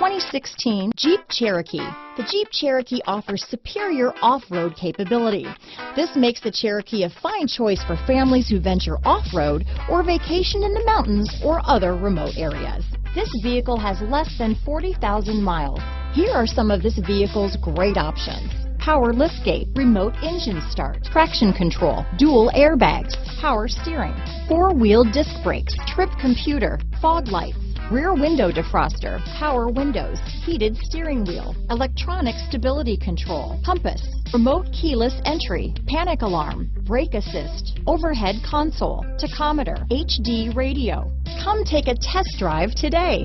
2016 Jeep Cherokee. The Jeep Cherokee offers superior off-road capability. This makes the Cherokee a fine choice for families who venture off-road or vacation in the mountains or other remote areas. This vehicle has less than 40,000 miles. Here are some of this vehicle's great options: power liftgate, remote engine start, traction control, dual airbags, power steering, four-wheel disc brakes, trip computer, fog lights, rear window defroster, power windows, heated steering wheel, electronic stability control, compass, remote keyless entry, panic alarm, brake assist, overhead console, tachometer, HD radio. Come take a test drive today.